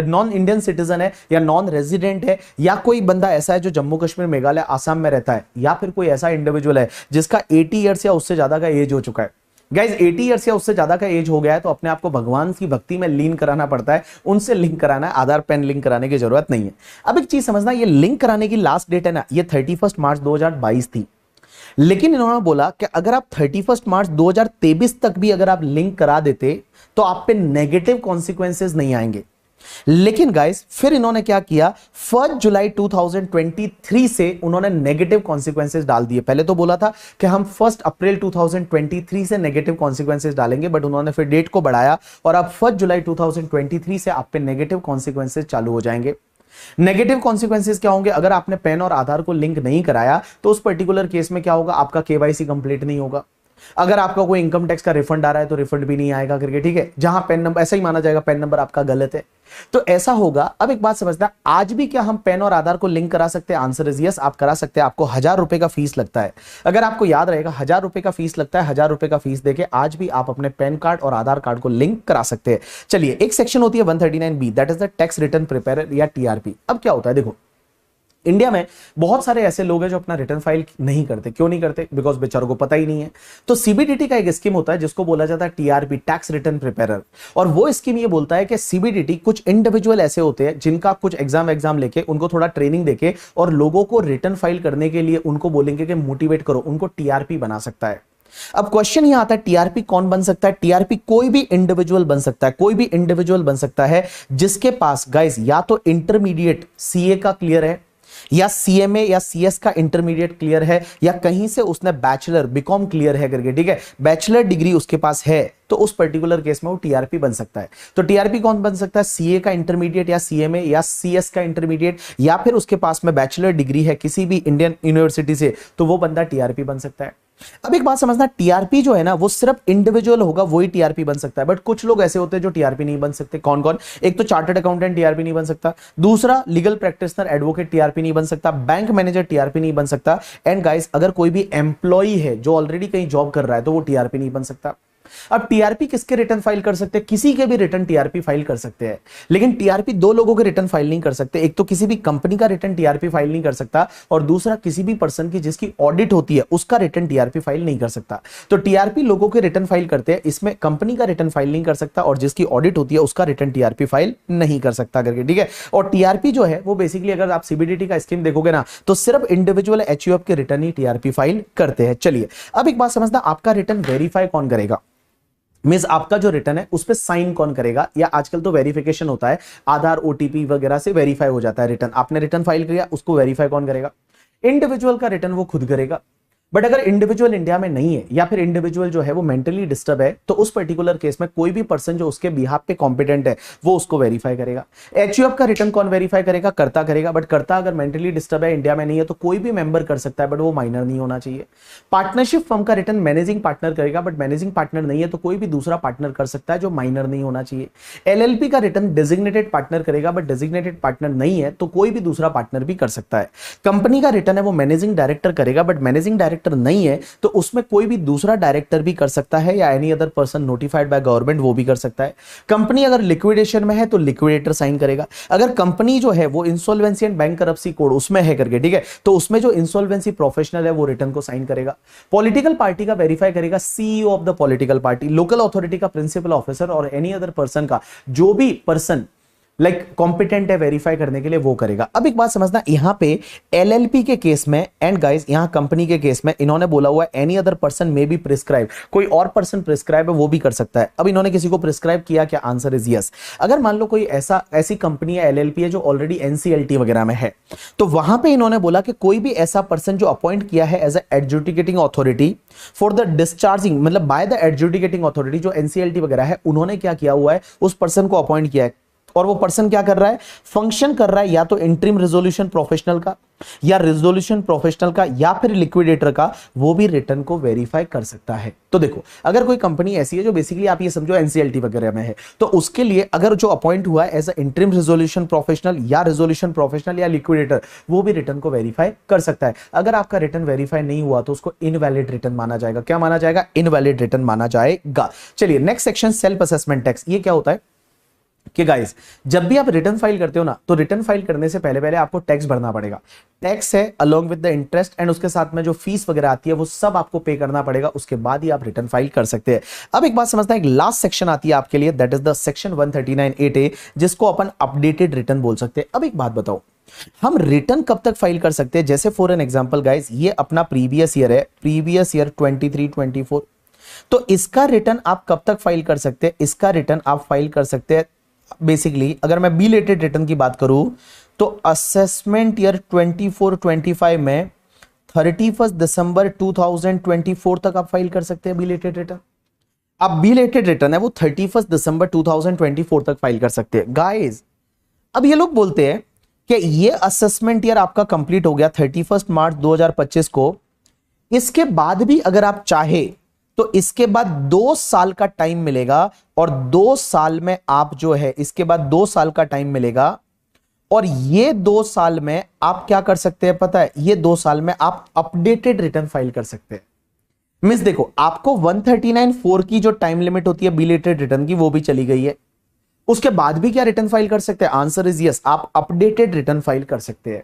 non Indian citizen है, या नॉन रेजिडेंट है, या कोई बंदा ऐसा है जो जम्मू कश्मीर मेघालय आसाम में रहता है, या फिर कोई ऐसा इंडिविजुअल है जिसका 80 ईयर्स या उससे ज्यादा का एज हो चुका है। गाइज 80 ईयर्स या उससे ज्यादा का एज हो गया है तो अपने आप को भगवान की भक्ति में लीन कराना पड़ता है, उनसे लिंक कराना है, आधार पेन लिंक कराने की जरूरत नहीं है। अब एक चीज समझना, ये लिंक कराने की लास्ट डेट है ना, ये 31 मार्च 2022 थी। लेकिन इन्होंने बोला कि अगर आप 31 मार्च 2023 तक भी अगर आप लिंक करा देते तो आप पे नेगेटिव कॉन्सिक्वेंसेज नहीं आएंगे। लेकिन गाइस फिर इन्होंने क्या किया, 1 जुलाई 2023 से उन्होंने नेगेटिव कॉन्सिक्वेंसेज डाल दिए। पहले तो बोला था कि हम 1 अप्रैल 2023 से नेगेटिव कॉन्सिक्वेंसेज डालेंगे, बट उन्होंने फिर डेट को बढ़ाया और अब 1 जुलाई 2023 से आप पे नेगेटिव कॉन्सिक्वेंसेज चालू हो जाएंगे। नेगेटिव कॉन्सिक्वेंसेज क्या होंगे? अगर आपने पैन और आधार को लिंक नहीं कराया तो उस पर्टिकुलर केस में क्या होगा, आपका केवाईसी कंप्लीट नहीं होगा। अगर आपका कोई इनकम टैक्स का रिफंड आ रहा है तो रिफंड भी नहीं आएगा करके, ठीक है, जहां पैन नंबर ऐसा ही माना जाएगा पैन नंबर आपका गलत है, तो ऐसा होगा। अब एक बात समझना, आज भी क्या हम पैन और आधार को लिंक करा सकते हैं? आंसर इज यस, आप करा सकते हैं। आपको 1000 रुपए का फीस लगता है, अगर आपको याद रहेगा 1000 रुपए का फीस लगता है। 1000 रुपए का फीस देके आज भी आप अपने पैन कार्ड और आधार कार्ड को लिंक करा सकते हैं। चलिए, एक सेक्शन होती है 139B, that is the tax return preparer या टीआरपी। अब क्या होता है, देखो इंडिया में बहुत सारे ऐसे लोग हैं जो अपना रिटर्न फाइल नहीं करते। क्यों नहीं करते? बिकॉज बेचारों को पता ही नहीं है। तो सीबीडीटी का एक स्कीम होता है जिसको बोला जाता है टीआरपी, टैक्स रिटर्न प्रिपेरर, और वो स्कीम ये बोलता है कि सीबीडीटी कुछ इंडिविजुअल ऐसे होते हैं जिनका कुछ एग्जाम लेके उनको थोड़ा ट्रेनिंग देके और लोगों को रिटर्न फाइल करने के लिए उनको बोलेंगे कि मोटिवेट करो, उनको टीआरपी बना सकता है। अब क्वेश्चन यहां आता है टीआरपी कौन बन सकता है? टीआरपी कोई भी इंडिविजुअल बन सकता है, कोई भी इंडिविजुअल बन सकता है जिसके पास गाइस या तो इंटरमीडिएट सीए का क्लियर है, या सीएमए या सीएस का इंटरमीडिएट क्लियर है, या कहीं से उसने बैचलर बीकॉम क्लियर है करके, ठीक है, बैचलर डिग्री उसके पास है, तो उस पर्टिकुलर केस में वो टीआरपी बन सकता है। तो टीआरपी कौन बन सकता है? सीए का इंटरमीडिएट या सीएमए या सीएस का इंटरमीडिएट, या फिर उसके पास में बैचलर डिग्री है किसी भी इंडियन यूनिवर्सिटी से, तो वो बंदा टीआरपी बन सकता है। अब एक बात समझना, टीआरपी जो है ना वो सिर्फ इंडिविजुअल होगा वही टीआरपी बन सकता है, बट कुछ लोग ऐसे होते हैं जो टीआरपी नहीं बन सकते। कौन कौन? एक तो चार्टर्ड अकाउंटेंट टीआरपी नहीं बन सकता, दूसरा लीगल प्रैक्टिशनर एडवोकेट टीआरपी नहीं बन सकता, बैंक मैनेजर टीआरपी नहीं बन सकता, एंड गाइस अगर कोई भी एम्प्लॉई है जो ऑलरेडी कहीं जॉब कर रहा है तो वो टीआरपी नहीं बन सकता। अब टीआरपी किसके रिटर्न फाइल कर सकते हैं? किसी के भी रिटर्न टीआरपी फाइल कर सकते हैं, लेकिन टीआरपी दो लोगों के रिटर्न फाइल नहीं कर सकते। एक तो किसी भी कंपनी का रिटर्न टीआरपी फाइल नहीं कर सकता, और दूसरा किसी भी पर्सन की जिसकी ऑडिट होती है उसका रिटर्न टीआरपी फाइल नहीं कर सकता। तो टीआरपी लोगों के रिटर्न फाइल करते हैं, इसमें कंपनी का रिटर्न फाइल नहीं कर सकता, और जिसकी ऑडिट होती है उसका रिटर्न टीआरपी फाइल नहीं कर सकता करके, ठीक है। और टीआरपी जो है वो बेसिकली अगर आप सीबीडीटी का स्कीम देखोगे ना तो सिर्फ इंडिविजुअल एचयूएफ के रिटर्न ही टीआरपी फाइल करते हैं। चलिए, अब एक बात समझना, आपका रिटर्न वेरीफाई कौन करेगा? मींस आपका जो रिटर्न है उस पे साइन कौन करेगा? या आजकल तो वेरिफिकेशन होता है, आधार ओटीपी वगैरह से वेरीफाई हो जाता है रिटर्न। आपने रिटर्न फाइल किया, उसको वेरीफाई कौन करेगा? इंडिविजुअल का रिटर्न वो खुद करेगा। बट अगर इंडिविजुअल इंडिया में नहीं है, या फिर इंडिविजुअल जो है वो मेंटली डिस्टर्ब है, तो उस पर्टिकुलर केस में कोई भी पर्सन जो उसके बिहाफ पे कॉम्पिटेंट है वो उसको वेरीफाई करेगा। एचयूएफ का रिटर्न कौन वेरीफाई करेगा? कर्ता करेगा, बट कर्ता अगर मेंटली डिस्टर्ब है, इंडिया में नहीं है, तो कोई भी मेंबर कर सकता है, बट वो माइनर नहीं होना चाहिए। पार्टनरशिप फर्म का रिटर्न मैनेजिंग पार्टनर करेगा, बट मैनेजिंग पार्टनर नहीं है तो कोई भी दूसरा पार्टनर कर सकता है जो माइनर नहीं होना चाहिए। एलएलपी का रिटर्न डेजिग्नेटेड पार्टनर करेगा, बट डेजिग्नेटेड पार्टनर नहीं है तो कोई भी दूसरा पार्टनर भी कर सकता है। कंपनी का रिटर्न है वो मैनेजिंग डायरेक्टर करेगा, बट मैनेजिंग डायरेक्टर नहीं है तो उसमें कोई भी दूसरा डायरेक्टर भी कर सकता है, या any other person notified by government वो भी कर सकता है। कंपनी अगर लिक्विडेशन में है तो लिक्विडेटर साइन करेगा। अगर कंपनी जो है वो इंसॉल्वेंसी एंड बैंकरप्सी कोड उसमें है करके, ठीक है, तो उसमें जो इंसॉल्वेंसी प्रोफेशनल है वो रिटर्न को साइन करेगा। पॉलिटिकल पार्टी का वेरीफाई करेगा CEO of the political party, local authority का प्रिंसिपल ऑफिसर और एनी अदर पर्सन का जो भी पर्सन लाइक कॉम्पिटेंट है वेरीफाई करने के लिए वो करेगा। अब एक बात समझना, यहां पे एलएलपी के केस में एंड गाइस यहां कंपनी के केस में इन्होंने बोला हुआ है any other person may be prescribe, कोई और पर्सन प्रिस्क्राइब है वो भी कर सकता है। अब इन्होंने किसी को प्रिस्क्राइब किया क्या? Answer is yes. अगर मान लो कोई ऐसी कंपनी है एलएलपी है जो ऑलरेडी एनसीएलटी वगैरह में है, तो वहां पे इन्होंने बोला कि कोई भी ऐसा पर्सन जो अपॉइंट किया है as adjudicating authority for the discharging, मतलब बाय द एडजुडिकेटिंग अथॉरिटी जो एनसीएलटी वगैरह है, उन्होंने क्या किया हुआ है, उस पर्सन को अपॉइंट किया है और वो पर्सन क्या कर रहा है, फंक्शन कर रहा है या तो इंटरिम रेजोल्यूशन प्रोफेशनल का, या रेजोल्यूशन प्रोफेशनल का, या फिर लिक्विडेटर का, वो भी रिटर्न को वेरीफाई कर सकता है। तो देखो, अगर कोई कंपनी ऐसी है जो बेसिकली आप ये समझो एनसीएलटी वगैरह में है, तो उसके लिए अगर जो अपॉइंट हुआ है as a interim resolution professional या रेजोल्यूशन प्रोफेशनल या लिक्विडेटर, वो भी रिटर्न को वेरीफाई कर सकता है। अगर आपका रिटर्न वेरीफाई नहीं हुआ तो उसको इनवैलिड रिटर्न माना जाएगा। क्या माना जाएगा? इनवैलिड रिटर्न माना जाएगा। चलिए next section, self assessment tax. ये क्या होता है कि गाइस, जब भी आप रिटर्न फाइल करते हो ना, तो रिटर्न फाइल करने से पहले पहले आपको टैक्स भरना पड़ेगा। टैक्स है along with the interest, and उसके साथ में जो फीस वगैरह आती है वो सब आपको पे करना पड़ेगा। उसके बाद ही आप रिटर्न फाइल कर सकते हैं। अब एक बात समझना, एक लास्ट सेक्शन आती है आपके लिए, that is the section 139(8)(a), जिसको अपन अपडेटेड रिटर्न बोल सकते हैं। अब एक बात बताओ, हम रिटर्न कब तक फाइल कर सकते हैं? जैसे फॉर एन एग्जांपल गाइस, ये अपना प्रीवियस ईयर है, प्रीवियस ईयर 23-24, तो इसका रिटर्न आप कब तक फाइल कर सकते हैं? इसका रिटर्न आप फाइल कर सकते हैं बेसिकली, अगर मैं बिलेटेड रिटर्न की बात करूं तो असेसमेंट ईयर 24-25 में 31 दिसंबर 2024 तक आप फाइल कर सकते हैं बिलेटेड रिटर्न। अब बिलेटेड रिटर्न है वो 31 दिसंबर 2024 तक फाइल कर सकते हैं। गाइस, अब ये लोग बोलते हैं कि ये असेसमेंट ईयर आपका कंप्लीट हो गया 31 मार्च 2025 को, इसके बाद भी अगर आप चाहे तो इसके बाद 2 साल का टाइम मिलेगा, और 2 साल में आप जो है, इसके बाद 2 साल का टाइम मिलेगा, और ये 2 साल में आप क्या कर सकते हैं पता है? ये 2 साल में आप अपडेटेड रिटर्न फाइल कर सकते हैं। मींस देखो, आपको 139(4) की जो टाइम लिमिट होती है बिलेटेड रिटर्न की, वो भी चली गई है। उसके बाद भी क्या रिटर्न फाइल कर सकते हैं? आंसर इज यस, आप अपडेटेड रिटर्न फाइल कर सकते हैं।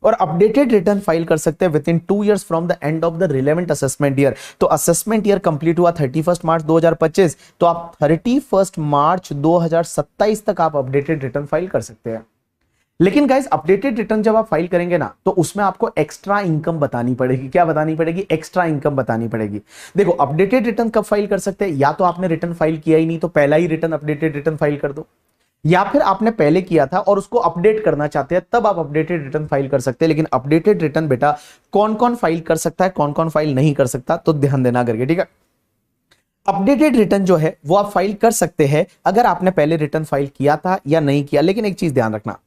और अपडेटेड रिटर्न फाइल कर सकते हैं with in 2 years from the end of the relevant assessment year. तो असेसमेंट ईयर कंप्लीट हुआ 31 मार्च 2025, तो आप 31 मार्च 2027 तक आप अपडेटेड रिटर्न फाइल कर सकते हैं। लेकिन गाइस, अपडेटेड रिटर्न जब आप फाइल करेंगे ना, तो उसमें आपको एक्स्ट्रा इनकम बतानी पड़ेगी। क्या बतानी पड़ेगी? एक्स्ट्रा इनकम बतानी पड़ेगी। देखो, अपडेटेड रिटर्न कब फाइल कर सकते हैं? या तो आपने रिटर्न फाइल किया ही नहीं, तो पहला ही रिटर्न अपडेटेड रिटर्न फाइल कर दो, या फिर आपने पहले किया था और उसको अपडेट करना चाहते हैं, तब आप अपडेटेड रिटर्न फाइल कर सकते हैं। लेकिन अपडेटेड रिटर्न बेटा कौन कौन फाइल कर सकता है, कौन कौन फाइल नहीं कर सकता, तो ध्यान देना करके, ठीक है। अपडेटेड रिटर्न जो है वो आप फाइल कर सकते हैं अगर आपने पहले रिटर्न फाइल किया था या नहीं किया। लेकिन एक चीज ध्यान रखना,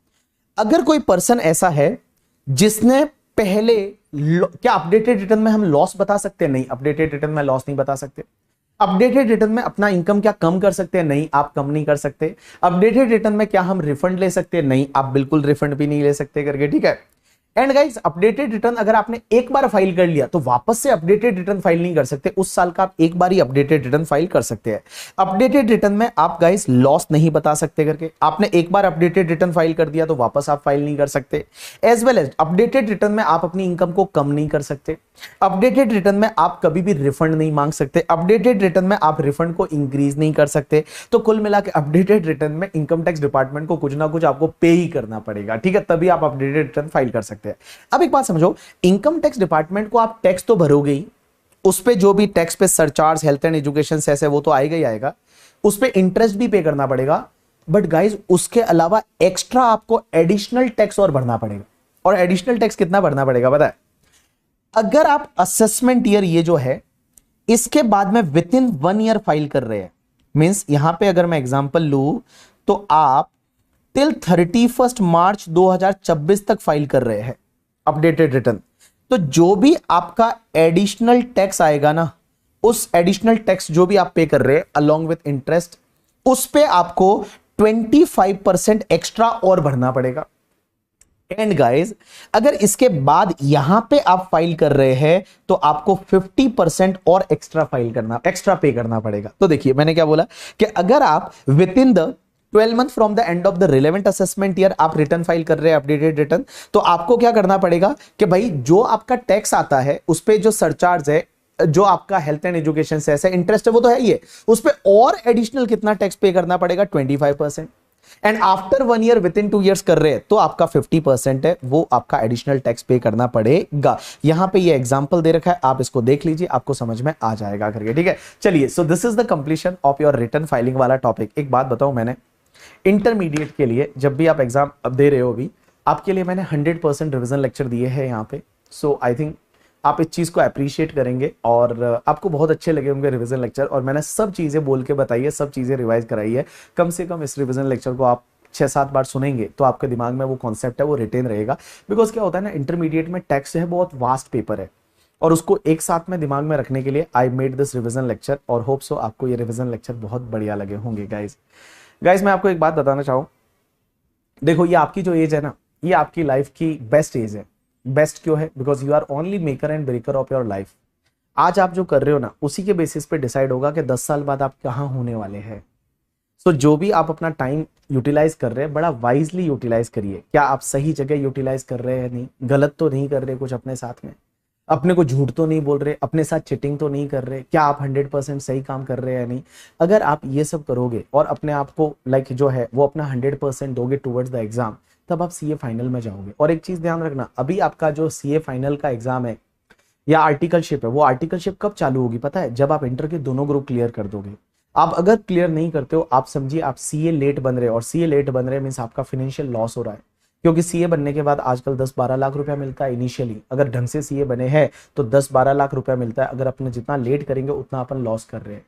अगर कोई पर्सन ऐसा है जिसने पहले, क्या अपडेटेड रिटर्न में हम लॉस बता सकते हैं? नहीं, अपडेटेड रिटर्न में लॉस नहीं बता सकते। अपडेटेड रिटर्न में अपना इनकम क्या कम कर सकते हैं? नहीं, आप कम नहीं कर सकते। अपडेटेड रिटर्न में क्या हम रिफंड ले सकते हैं? नहीं, आप बिल्कुल रिफंड भी नहीं ले सकते करके, ठीक है। एंड गाइस, अपडेटेड रिटर्न अगर आपने एक बार फाइल कर लिया तो वापस से अपडेटेड रिटर्न फाइल नहीं कर सकते। उस साल का आप एक बार ही अपडेटेड रिटर्न फाइल कर सकते हैं। अपडेटेड रिटर्न में आप गाइस लॉस नहीं बता सकते करके, आपने एक बार अपडेटेड रिटर्न फाइल कर दिया तो वापस आप फाइल नहीं कर सकते। As well as updated return में आप अपनी इनकम को कम नहीं कर सकते। अपडेटेड रिटर्न में आप कभी भी रिफंड नहीं मांग सकते। अपडेटेड रिटर्न में आप रिफंड को इंक्रीज नहीं कर सकते। तो कुल मिला के अपडेटेड रिटर्न में इनकम टैक्स डिपार्टमेंट को कुछ ना कुछ आपको पे ही करना पड़ेगा, ठीक है, तभी आप अपडेटेड रिटर्न फाइल कर सकते हैं। अब एक बात समझो, इनकम टैक्स डिपार्टमेंट को आप टैक्स तो भरोगे ही, उस पे जो भी टैक्स पे surcharge, health and education cess है वो तो आएगा ही आएगा, उस पे इंटरेस्ट भी पे करना पड़ेगा। बट गाइस, उसके अलावा एक्स्ट्रा आपको एडिशनल टैक्स और भरना पड़ेगा। और एडिशनल टैक्स कितना भरना पड़ेगा पता है? अगर आप असेसमेंट ईयर ये जो है इसके बाद में विद इन 1 year फाइल कर रहे हैं, मींस यहां पे अगर मैं एग्जांपल लूं तो आप टिल 31 मार्च 2026 तक फाइल कर रहे हैं अपडेटेड रिटर्न, तो जो भी आपका एडिशनल टैक्स आएगा ना, उस एडिशनल टैक्स जो भी आप पे कर रहे हैं अलोंग विद इंटरेस्ट, उस पे आपको 25% एक्स्ट्रा और भरना पड़ेगा। एंड गाइस, अगर इसके बाद यहां पे आप फाइल कर रहे हैं तो आपको 50% और एक्स्ट्रा पे करना पड़ेगा। तो देखिए, मैंने क्या बोला कि अगर आप with in the 12 month from the end of the relevant assessment year आप रिटर्न फाइल कर रहे हैं अपडेटेड रिटर्न, तो आपको क्या करना पड़ेगा कि भाई जो आपका टैक्स आता है उस पे जो सरचार्ज है, जो आपका हेल्थ एंड एजुकेशन सेस है, इंटरेस्ट है, वो तो है ही है, उस पे और एडिशनल कितना टैक्स पे करना पड़ेगा? 25%। And after 1 year with in 2 years कर रहे हैं तो आपका 50% है, वो आपका एडिशनल टैक्स पे करना पड़ेगा। यहां पे ये एग्जांपल दे रखा है, आप इसको देख लीजिए, आपको समझ में आ जाएगा करके, ठीक है। चलिए, so this is the completion of your return filing वाला टॉपिक। एक बात बताऊं, मैंने इंटरमीडिएट के लिए जब भी आप एग्जाम अब दे रहे हो, अभी आपके लिए मैंने 100% रिवीजन लेक्चर दिए हैं यहाँ पे। सो आई थिंक आप इस चीज़ को अप्रिशिएट करेंगे और आपको बहुत अच्छे लगे होंगे रिवीजन लेक्चर, और मैंने सब चीज़ें बोल के बताई है, सब चीज़ें रिवाइज कराई है। कम से कम इस रिवीजन लेक्चर को आप 6-7 बार सुनेंगे तो आपके दिमाग में वो कॉन्सेप्ट है वो रिटेन रहेगा। बिकॉज क्या होता है ना, इंटरमीडिएट में टेक्स्ट है बहुत वास्ट पेपर है, और उसको एक साथ में दिमाग में रखने के लिए I made this revision lecture, और होप सो आपको ये रिवीजन लेक्चर बहुत बढ़िया लगे होंगे गाइज। गाइज मैं आपको एक बात बताना चाहूँ, देखो ये आपकी जो एज है ना, ये आपकी लाइफ की बेस्ट एज है। बेस्ट क्यों है? Because you are only maker and breaker of your life. आज आप जो कर रहे हो ना, उसी के बेसिस पे डिसाइड होगा कि 10 साल बाद आप कहाँ होने वाले हैं। सो जो भी आप अपना टाइम यूटिलाइज कर रहे हैं, बड़ा वाइजली यूटिलाइज करिए। क्या आप सही जगह यूटिलाइज कर रहे हैं? नहीं, गलत तो नहीं कर रहे कुछ अपने साथ में, अपने को झूठ तो नहीं बोल रहे, अपने साथ चिटिंग तो नहीं कर रहे, क्या आप 100% सही काम कर रहे हैं? नहीं। अगर आप ये सब करोगे और अपने आप को लाइक जो है वो अपना 100% दोगे टुवर्ड्स द एग्जाम, तब आप सीए फाइनल में जाओगे। और एक चीज ध्यान रखना, अभी आपका जो सीए फाइनल का एग्जाम है या आर्टिकलशिप है, वो आर्टिकलशिप कब चालू होगी पता है? जब आप इंटर के दोनों ग्रुप क्लियर कर दोगे। आप अगर क्लियर नहीं करते हो, आप समझिए आप सीए लेट बन रहे हो, और सीए लेट बन रहे मीन्स आपका फाइनेंशियल लॉस हो रहा है। क्योंकि सीए बनने के बाद आजकल 10-12 लाख रुपया मिलता है इनिशियली, अगर ढंग से सीए बने हैं तो 10-12 लाख रुपया मिलता है। अगर अपने जितना लेट करेंगे उतना अपन लॉस कर रहे हैं।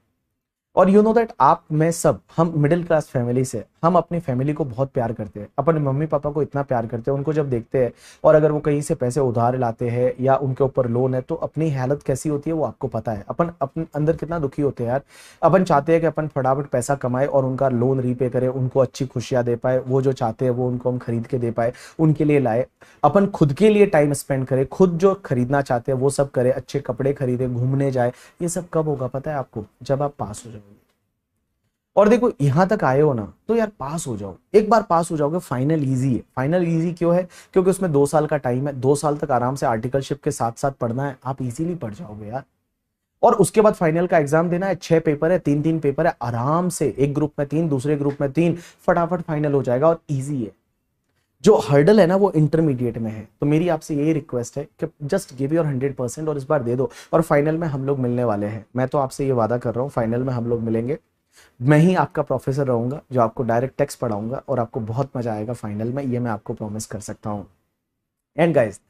और यू नो दैट आप मैं सब हम मिडिल क्लास फैमिली से, हम अपनी फैमिली को बहुत प्यार करते हैं, अपने मम्मी पापा को इतना प्यार करते हैं। उनको जब देखते हैं और अगर वो कहीं से पैसे उधार लाते हैं या उनके ऊपर लोन है, तो अपनी हालत कैसी होती है वो आपको पता है। अपन अपने अंदर कितना दुखी होते हैं यार। अपन चाहते हैं कि अपन फटाफट पैसा कमाए और उनका लोन रीपे करे, उनको अच्छी खुशियां दे पाए, वो जो चाहते हैं वो उनको हम खरीद के दे पाए, उनके लिए लाए। अपन खुद के लिए टाइम स्पेंड करें, खुद जो खरीदना चाहते हैं वो सब करें, अच्छे कपड़े खरीदे, घूमने जाए। ये सब कब होगा पता है आपको? जब आप पास हो जाओगे। और देखो यहां तक आए हो ना, तो यार पास हो जाओ। एक बार पास हो जाओगे, फाइनल इजी है। फाइनल इजी क्यों है? क्योंकि उसमें 2 साल का टाइम है, 2 साल तक आराम से आर्टिकलशिप के साथ साथ पढ़ना है, आप इजीली पढ़ जाओगे यार। और उसके बाद फाइनल का एग्जाम देना है, 6 पेपर है, 3-3 पेपर है, आराम से एक ग्रुप में 3, दूसरे ग्रुप में 3, फटाफट फाइनल हो जाएगा और इजी है। जो हर्डल है ना वो इंटरमीडिएट में है। तो मेरी आपसे यही रिक्वेस्ट है कि जस्ट गिव योर 100% और इस बार दे दो। और फाइनल में हम लोग मिलने वाले हैं, मैं तो आपसे ये वादा कर रहा हूँ, फाइनल में हम लोग मिलेंगे। मैं ही आपका प्रोफेसर रहूंगा जो आपको डायरेक्ट टेक्स्ट पढ़ाऊंगा, और आपको बहुत मजा आएगा फाइनल में, ये मैं आपको प्रॉमिस कर सकता हूँ। एंड गाइस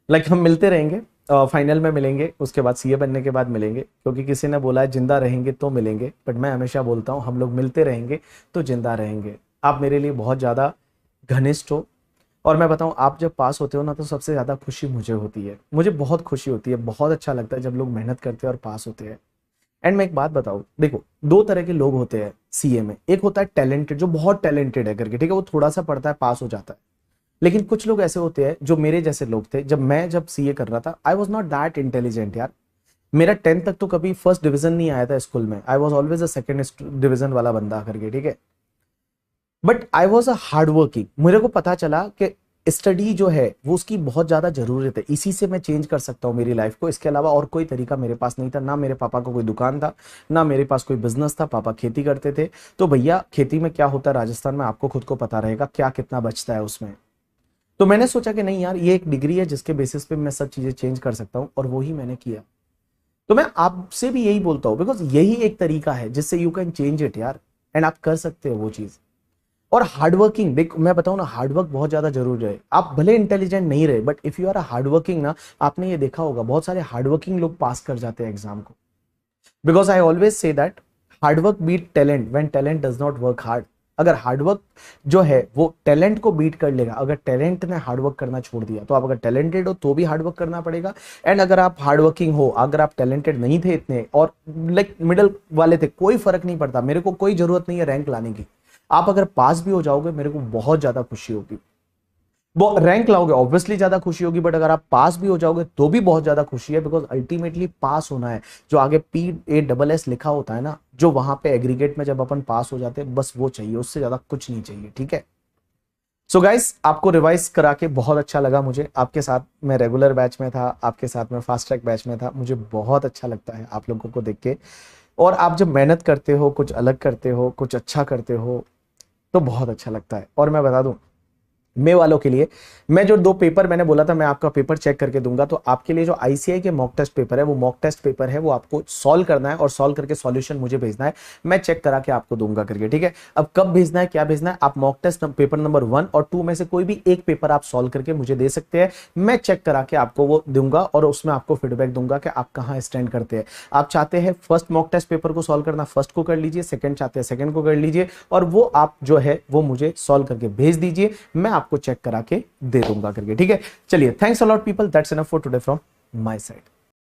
लाइक हम मिलते रहेंगे, फाइनल में मिलेंगे, उसके बाद सीए बनने के बाद मिलेंगे। क्योंकि किसी ने बोला है जिंदा रहेंगे तो मिलेंगे, बट मैं हमेशा बोलता हूँ हम लोग मिलते रहेंगे तो जिंदा रहेंगे। आप मेरे लिए बहुत ज़्यादा घनिष्ठ हो। और मैं बताऊं, आप जब पास होते हो ना, तो सबसे ज़्यादा खुशी मुझे होती है। मुझे बहुत खुशी होती है, बहुत अच्छा लगता है जब लोग मेहनत करते हैं और पास होते हैं। एंड मैं एक बात बताऊं, देखो 2 तरह के लोग होते हैं सीए में। एक होता है टैलेंटेड, जो बहुत टैलेंटेड है करके, ठीक है, वो थोड़ा सा पढ़ता है पास हो जाता है। लेकिन कुछ लोग ऐसे होते हैं जो मेरे जैसे लोग थे। जब सीए कर रहा था, I was not that intelligent यार। मेरा 10th तक तो कभी फर्स्ट डिवीजन नहीं आया था स्कूल में। I was always a second division वाला बंदा करके, ठीक है। But I was a hard working. मेरे को पता चला कि स्टडी जो है वो उसकी बहुत ज्यादा जरूरत है। इसी से मैं चेंज कर सकता हूँ मेरी लाइफ को, इसके अलावा और कोई तरीका मेरे पास नहीं था। ना मेरे पापा को कोई दुकान था, ना मेरे पास कोई बिजनेस था। पापा खेती करते थे। तो भैया खेती में क्या होता है राजस्थान में, आपको खुद को पता रहेगा क्या कितना बचता है उसमें। तो मैंने सोचा कि नहीं यार, ये एक डिग्री है जिसके बेसिस पे मैं सब चीजें चेंज कर सकता हूँ, और वही मैंने किया। तो मैं आपसे भी यही बोलता हूँ, बिकॉज यही एक तरीका है जिससे यू कैन चेंज इट यार। एंड आप कर सकते हो वो चीज। और हार्डवर्किंग, देख मैं बताऊं ना, हार्डवर्क बहुत ज्यादा जरूरी है। आप भले इंटेलिजेंट नहीं रहे, but if you are hardworking ना, आपने ये देखा होगा बहुत सारे हार्डवर्किंग लोग पास कर जाते हैं एग्जाम को। Because I always say that hard work beat talent when talent does not work hard. अगर हार्डवर्क जो है वो टैलेंट को बीट कर लेगा, अगर टैलेंट ने हार्डवर्क करना छोड़ दिया, तो आप अगर टैलेंटेड हो तो भी हार्डवर्क करना पड़ेगा। एंड अगर आप हार्डवर्किंग हो, अगर आप टैलेंटेड नहीं थे इतने और लाइक मिडल वाले थे, कोई फर्क नहीं पड़ता। मेरे को कोई जरूरत नहीं है रैंक लाने की। आप अगर पास भी हो जाओगे, मेरे को बहुत ज्यादा खुशी होगी। वो रैंक लाओगे ऑब्वियसली ज्यादा खुशी होगी, बट अगर आप पास भी हो जाओगे तो भी बहुत ज्यादा खुशी है। बिकॉज अल्टीमेटली पास होना है। जो आगे PASS लिखा होता है ना, जो वहां पे एग्रीगेट में जब अपन पास हो जाते हैं, बस वो चाहिए, उससे ज्यादा कुछ नहीं चाहिए, ठीक है। सो गाइस, आपको रिवाइज करा के बहुत अच्छा लगा मुझे। आपके साथ मैं रेगुलर बैच में था, आपके साथ मैं फास्ट ट्रैक बैच में था। मुझे बहुत अच्छा लगता है आप लोगों को देख के। और आप जब मेहनत करते हो, कुछ अलग करते हो, कुछ अच्छा करते हो, तो बहुत अच्छा लगता है। और मैं बता दूं, मे वालों के लिए मैं जो 2 पेपर मैंने बोला था मैं आपका पेपर चेक करके दूंगा, तो आपके लिए जो आईसीआई के मॉक टेस्ट पेपर है वो मॉक टेस्ट पेपर है, वो आपको सॉल्व करना है और सॉल्व करके सॉल्यूशन मुझे भेजना है, मैं चेक करा के आपको दूंगा करके, ठीक है। अब कब भेजना है, क्या भेजना है, आप मॉक टेस्ट पेपर नंबर 1 और 2 में से कोई भी एक पेपर आप सॉल्व करके मुझे दे सकते हैं, मैं चेक करा के आपको वो दूंगा और उसमें आपको फीडबैक दूंगा कि आप कहां स्टैंड करते हैं। आप चाहते हैं फर्स्ट मॉक टेस्ट पेपर को सॉल्व करना, फर्स्ट को कर लीजिए, सेकंड चाहते हैं सेकंड को कर लीजिए, और वो आप जो है वो मुझे सॉल्व करके भेज दीजिए, मैं आपको चेक करा के दे दूंगा करके, ठीक है। चलिए, thanks a lot people, that's enough for today from my side.